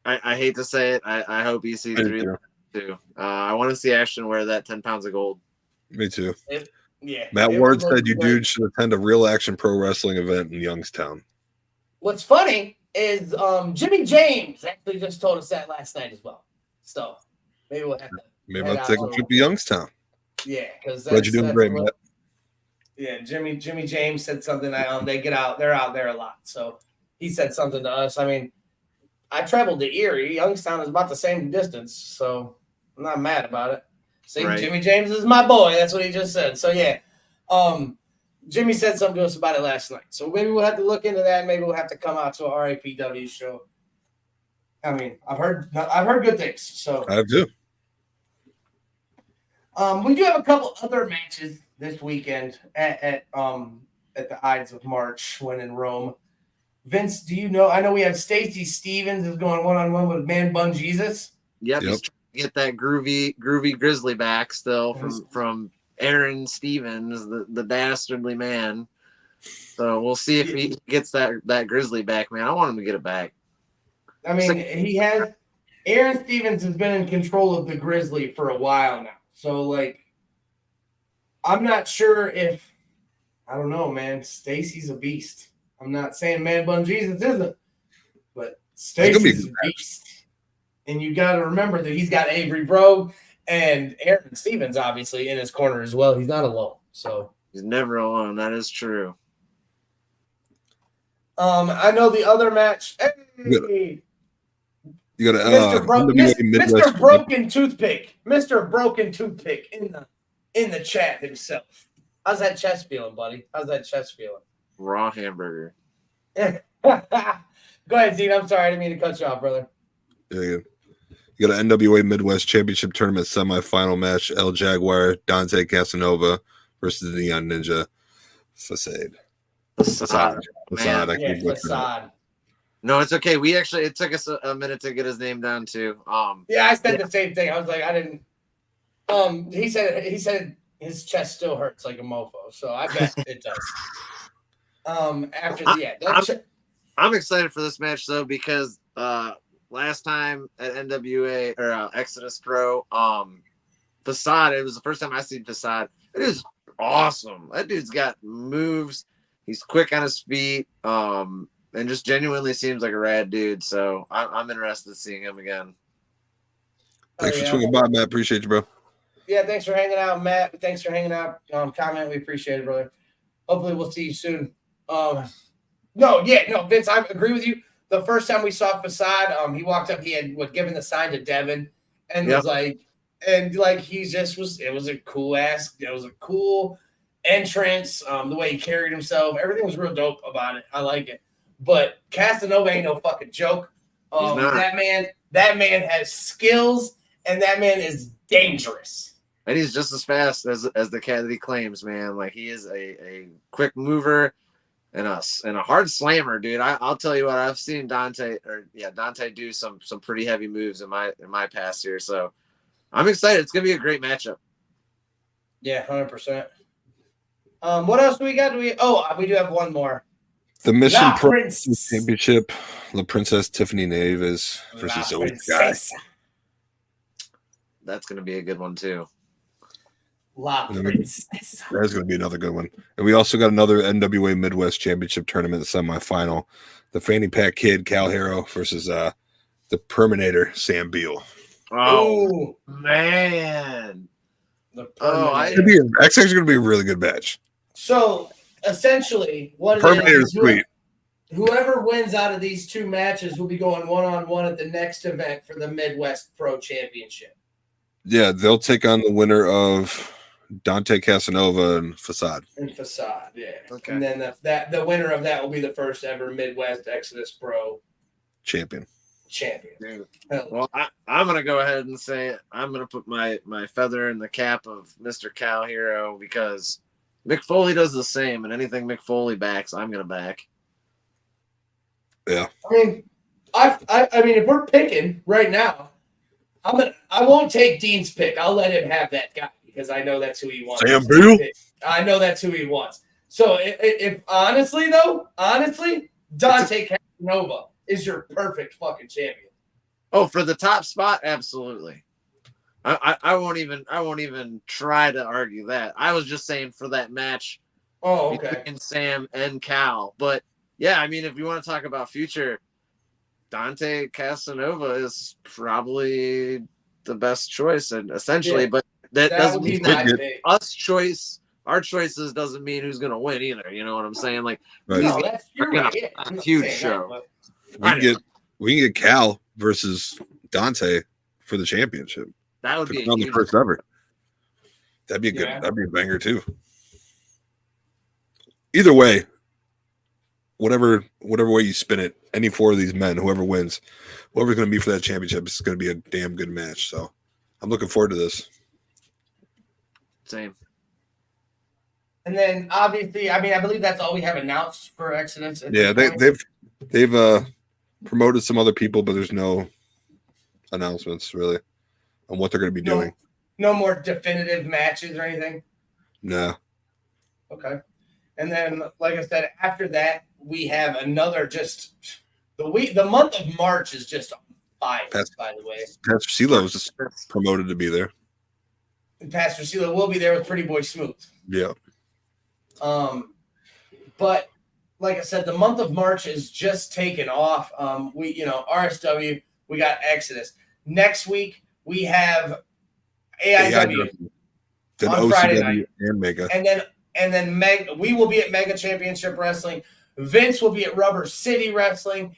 I hate to say it. I hope EC3 too. I want to see Ashton wear that 10 pounds of gold. Me too. Yeah. Matt Ward said you dudes should attend a Real Action Pro Wrestling event in Youngstown. What's funny is Jimmy James actually just told us that last night as well. So maybe we'll have to. Maybe I'll take a trip to Youngstown. Yeah, because what you doing, great, Matt? Yeah, Jimmy James said something that they're out there a lot. So he said something to us. I mean, I traveled to Erie. Youngstown is about the same distance, so I'm not mad about it. See, right. Jimmy James is my boy. That's what he just said. So yeah, Jimmy said something to us about it last night. So maybe we'll have to look into that. Maybe we'll have to come out to a RAPW show. I mean, I've heard good things. So I have too. We do have a couple other matches this weekend at the Ides of March when in Rome. Vince, do you know? I know we have Stacey Stevens is going 1-on-1 with Man Bun Jesus. Yep. He's trying to get that groovy Grizzly back still from Aaron Stevens, the dastardly man. So we'll see if he gets that Grizzly back, man. I want him to get it back. I mean, he has. Aaron Stevens has been in control of the Grizzly for a while now. So, like, I'm not sure if, I don't know, man. Stacy's a beast. I'm not saying Man Bun Jesus isn't, but Stacy's a beast. And you got to remember that he's got Avery Brogue and Aaron Stevens, obviously, in his corner as well. He's not alone. So he's never alone. That is true. I know the other match. Hey, you got Mr. Broken Toothpick. Mr. Broken Toothpick in the chat himself. How's that chest feeling, buddy? How's that chest feeling? Raw hamburger. Go ahead, Dean. I'm sorry. I didn't mean to cut you off, brother. Yeah. You got an NWA Midwest Championship Tournament semifinal match. El Jaguar, Dante Casanova versus the Neon Ninja Facade. Facade. Facade. No, it's okay. It took us a minute to get his name down too. Yeah, I said the same thing. I was like, I didn't. He said his chest still hurts like a mofo, so I bet it does. I'm excited for this match though because last time at NWA or Exodus Pro, Facade. It was the first time I seen Facade. It is awesome. That dude's got moves. He's quick on his feet. And just genuinely seems like a rad dude. So I'm interested in seeing him again. Thanks for swinging by, Matt. Appreciate you, bro. Yeah, thanks for hanging out, Matt. Thanks for hanging out. Comment. We appreciate it, brother. Hopefully we'll see you soon. Vince, I agree with you. The first time we saw Facade, he walked up, he had given the sign to Devin and was like, he just was, it was a cool entrance. The way he carried himself, everything was real dope about it. I like it. But Casanova ain't no fucking joke. That man has skills, and that man is dangerous. And he's just as fast as the cat that he claims, man. Like he is a quick mover and a hard slammer, dude. I'll tell you what, I've seen Dante do some pretty heavy moves in my past here. So I'm excited. It's gonna be a great matchup. Yeah, 100%. What else do we got? We do have one more. The Mission Pro Championship, La Princess Tiffany Neves versus Zoe Guy. That's going to be a good one, too. La Princess. That's going to be another good one. And we also got another NWA Midwest Championship Tournament semifinal. The Fanny Pack Kid, Cal Hero, versus the Perminator, Sam Beal. Oh, man. That's actually going to be a really good match. So, essentially, what Perminator is sweet. Whoever wins out of these two matches will be going one-on-one at the next event for the Midwest Pro Championship. Yeah, they'll take on the winner of Dante Casanova and Facade. Yeah. Okay. And then the winner of that will be the first ever Midwest Exodus Pro champion. Dude. Well, I'm going to go ahead and say I'm going to put my feather in the cap of Mr. Cal Hero because Mick Foley does the same, and anything Mick Foley backs, I'm going to back. Yeah. I mean, I mean, if we're picking right now, I won't take Dean's pick. I'll let him have that guy because I know that's who he wants. Sam Beal? I know that's who he wants. So if honestly, Dante Casanova is your perfect fucking champion. Oh, for the top spot, absolutely. I won't even try to argue that. I was just saying for that match between Sam and Cal. But yeah, I mean, if you want to talk about future, Dante Casanova is probably the best choice, and essentially, but that doesn't mean that our choices doesn't mean who's going to win either. You know what I'm saying? Like, right. A huge show. We can get Cal versus Dante for the championship. That would be on the first ever. That'd be a good. That'd be a banger too. Either way, whatever way you spin it, any four of these men, whoever wins, whoever's going to be for that championship, it's going to be a damn good match. So I'm looking forward to this. Same. And then obviously, I mean, I believe that's all we have announced for Exodus. Yeah, they've promoted some other people, but there's no announcements really on what they're going to be doing. No more definitive matches or anything? No. Okay. And then, like I said, after that, we have another just the month of March is just on fire, by the way. Pastor CeeLo was just promoted to be there. And Pastor CeeLo will be there with Pretty Boy Smooth. Yeah. But like I said, the month of March is just taken off. RSW, we got Exodus. Next week, we have AIW then on OCW Friday night. And Mega. And then we will be at Mega Championship Wrestling. Vince will be at Rubber City Wrestling.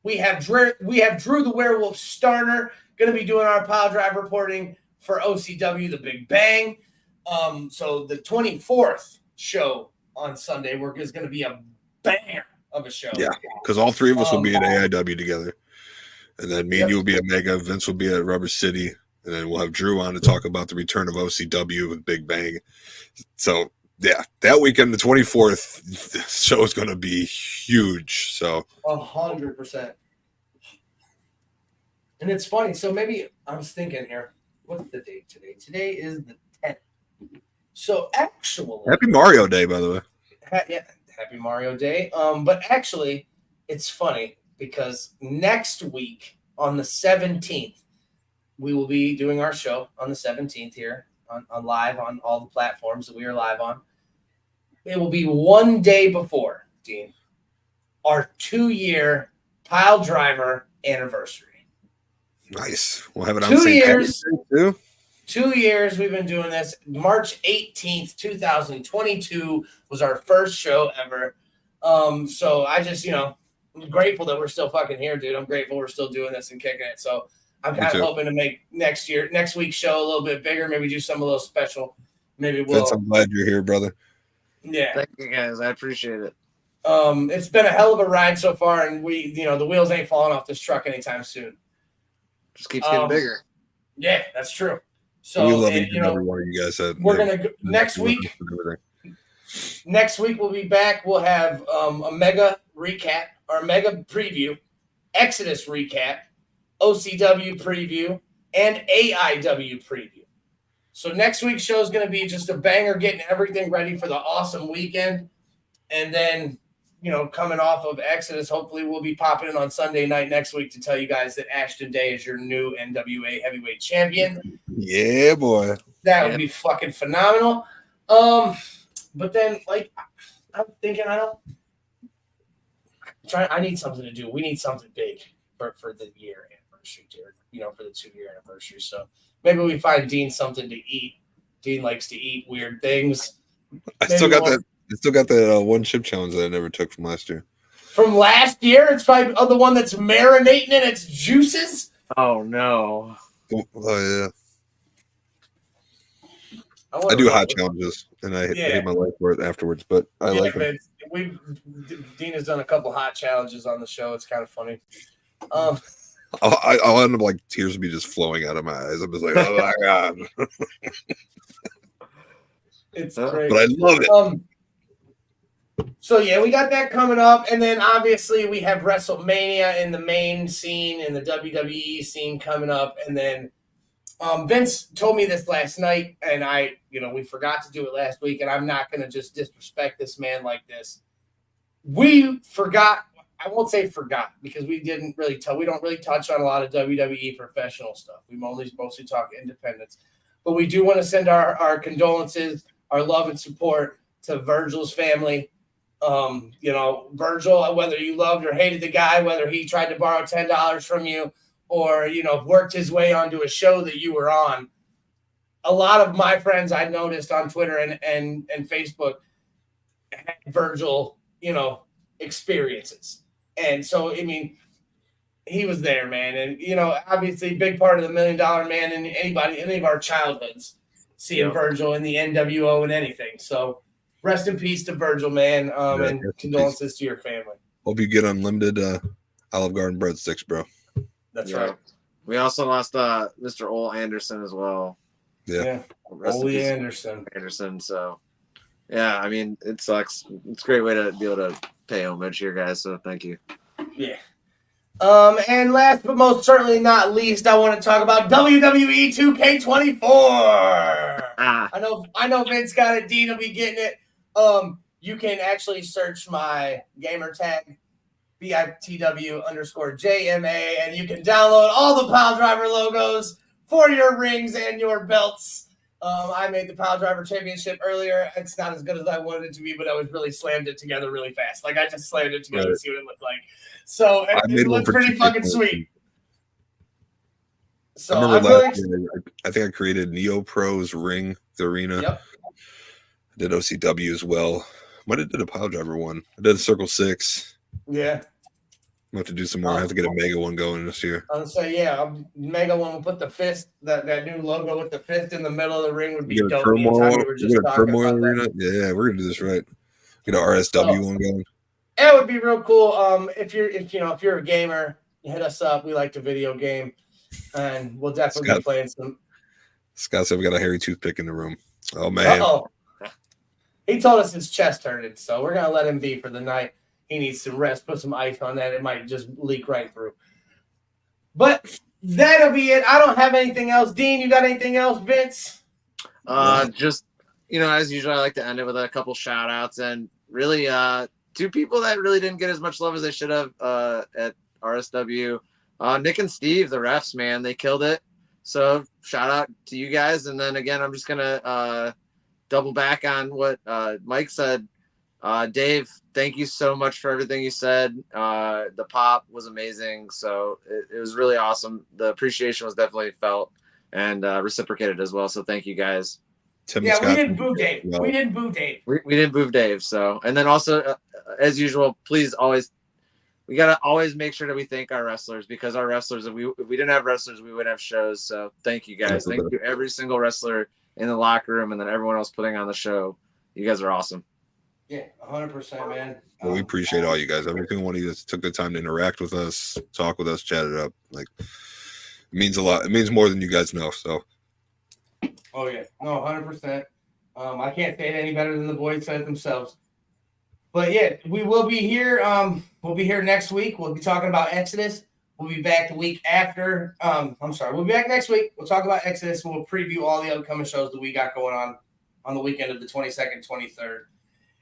We have Drew the Werewolf Starner going to be doing our Piledriver reporting for OCW, The Big Bang. So the 24th show on Sunday is going to be a banger of a show. Yeah, because all three of us will be at AIW together. And then me and you will be at Mega. Vince will be at Rubber City. And then we'll have Drew on to talk about the return of OCW with Big Bang. So, yeah, that weekend, the 24th, the show is going to be huge. So 100%. And it's funny. So maybe I was thinking here, what's the date today? Today is the 10th. So actually, Happy Mario Day, by the way. Happy Mario Day. But actually, it's funny because next week on the 17th, we will be doing our show on the 17th here on live on all the platforms that we are live on. It will be one day before, Dean, our 2-year Piledriver anniversary. Nice. We'll have it on 2 St. years. Patrick's Day, too. 2 years we've been doing this. March 18th, 2022 was our first show ever. So I just, I'm grateful that we're still fucking here, dude. I'm grateful we're still doing this and kicking it. So I'm kind of hoping to make next week's show a little bit bigger. Maybe do something a little special. Maybe we'll. Vince, I'm glad you're here, brother. Yeah. Thank you, guys. I appreciate it. It's been a hell of a ride so far, and the wheels ain't falling off this truck anytime soon. Just keeps getting bigger. Yeah, that's true. So we love every one of you guys. We're gonna go, next week. Next week we'll be back. We'll have a mega recap or a mega preview, Exodus recap, OCW preview, and AIW preview. So next week's show is going to be just a banger, getting everything ready for the awesome weekend. And then, coming off of Exodus, hopefully we'll be popping in on Sunday night next week to tell you guys that Ashton Day is your new NWA heavyweight champion. Yeah, boy. That would be fucking phenomenal. But then, I'm thinking, I need something to do. We need something big for the year anniversary, for the 2-year anniversary. So maybe we find Dean something to eat. Dean likes to eat weird things. I still got that one chip challenge that I never took from last year. From last year? It's probably the one that's marinating in its juices? Oh, no. Oh, yeah. I do hot challenges, and I hate my life for it afterwards, but I like it. Dean has done a couple hot challenges on the show. It's kind of funny. I'll end up tears will be just flowing out of my eyes. I'm just like, oh my God. It's great. But I love it. So, yeah, we got that coming up. And then, obviously, we have WrestleMania in the main scene and the WWE scene coming up. And then Vince told me this last night, and we forgot to do it last week, and I'm not going to just disrespect this man like this. We forgot. I won't say forgot because we didn't really we don't really touch on a lot of WWE professional stuff. We mostly talk independence. But we do want to send our condolences, our love and support to Virgil's family. Virgil, whether you loved or hated the guy, whether he tried to borrow $10 from you or, worked his way onto a show that you were on. A lot of my friends I noticed on Twitter and Facebook had Virgil, experiences. And so, he was there, man. And, obviously big part of the $1 Million Man in any of our childhoods, seeing Virgil in the NWO and anything. So rest in peace to Virgil, man. And condolences to your family. Hope you get unlimited Olive Garden breadsticks, bro. That's right. We also lost Mr. Ole Anderson as well. Yeah. Ole Anderson. So, yeah, it sucks. It's a great way to be able to pay homage here, guys. So thank you. Yeah. And last but most certainly not least, I want to talk about WWE 2K24. I know Vince got it. Dean will be getting it. You can actually search my gamer tag, BITW_JMA, and you can download all the Piledriver logos for your rings and your belts. I made the Piledriver Championship earlier. It's not as good as I wanted it to be, but I was really slammed it together really fast. Like I just slammed it together to see what it looked like. So it looks pretty fucking sweet. So I remember last year, I think I created NEOPro's ring, the arena. Yep. I did OCW as well. Might have did a Piledriver one. I did a Circle 6. Yeah. I'll have to do some more. I have to get a Mega one going this year. I would say, yeah, Mega one will put the fist, that new logo with the fist in the middle of the ring would be dope. Arena. Yeah, we're gonna do this right. Get an RSW one going. It would be real cool. If you're a gamer, hit us up. We like to video game, and we'll definitely be playing some. Scott said we got a hairy toothpick in the room. Oh man. He told us his chest hurted, so we're gonna let him be for the night. He needs some rest. Put some ice on that. It might just leak right through. But that'll be it. I don't have anything else. Dean, you got anything else, Vince? Just, as usual, I like to end it with a couple shout outs, and really two people that really didn't get as much love as they should have at RSW. Nick and Steve, the refs, man, they killed it. So shout out to you guys. And then again, I'm just gonna double back on what Mike said. Dave, thank you so much for everything you said. The pop was amazing. So it was really awesome. The appreciation was definitely felt and reciprocated as well. So thank you guys. We didn't boo Dave. We didn't boo Dave. We didn't boo Dave. So, and then also, as usual, please we got to always make sure that we thank our wrestlers, because our wrestlers, if we didn't have wrestlers, we wouldn't have shows. So thank you guys. Thank you every single wrestler in the locker room, and then everyone else putting on the show. You guys are awesome. Yeah, 100%, man. Well, we appreciate all you guys. Every single one of you that took the time to interact with us, talk with us, chat it up. Like, it means a lot. It means more than you guys know. So. Oh yeah, no, 100%. I can't say it any better than the boys said it themselves. But yeah, we will be here. We'll be here next week. We'll be talking about Exodus. We'll be back the week after. We'll be back next week. We'll talk about Exodus, and we'll preview all the upcoming shows that we got going on the weekend of the 22nd, 23rd.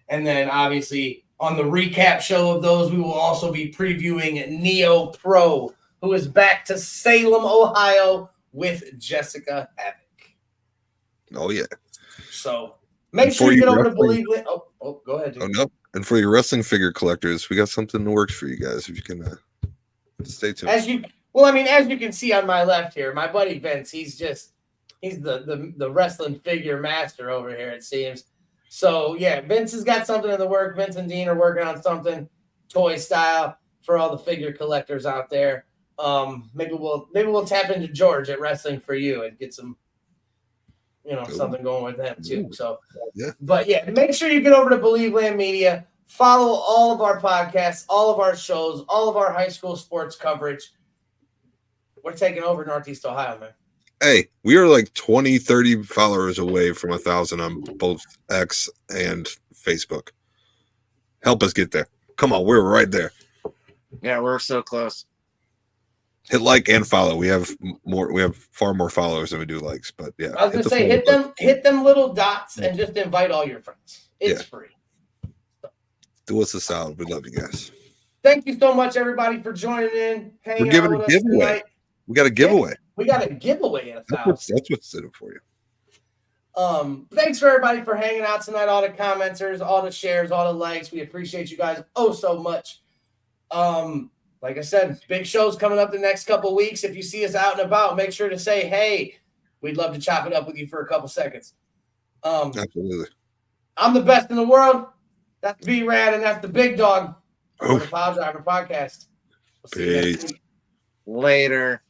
And then, obviously, on the recap show of those, we will also be previewing NEOPro, who is back to Salem, Ohio, with Jessica Havoc. Oh, yeah. So, make sure you get over to Believe It. Oh, go ahead, dude. Oh, no. And for your wrestling figure collectors, we got something in the works for you guys. If you can stay tuned. As you can see on my left here, my buddy Vince, he's the wrestling figure master over here, it seems. So yeah, Vince has got something in the work. Vince and Dean are working on something toy style for all the figure collectors out there. Maybe we'll tap into George at Wrestling for You and get some, something going with them too. So yeah. But yeah, make sure you get over to Believe Land Media. Follow all of our podcasts, all of our shows, all of our high school sports coverage. We're taking over Northeast Ohio, man. Hey, we are like 20, 30 followers away from 1,000 on both X and Facebook. Help us get there. Come on, we're right there. Yeah, we're so close. Hit like and follow. We have far more followers than we do likes, but yeah. I was gonna say hit them little dots and just invite all your friends. It's free. Do us a solid. We love you guys. Thank you so much, everybody, for joining in. We're giving a giveaway. We got a giveaway. We got a giveaway in 1,000. That's what's in it for you. Thanks for everybody for hanging out tonight. All the commenters, all the shares, all the likes. We appreciate you guys so much. Like I said, big shows coming up the next couple weeks. If you see us out and about, make sure to say, hey, we'd love to chop it up with you for a couple seconds. Absolutely. I'm the best in the world. That's B-Rad, and that's the big dog. Oh. The Piledriver Podcast. Peace. Later.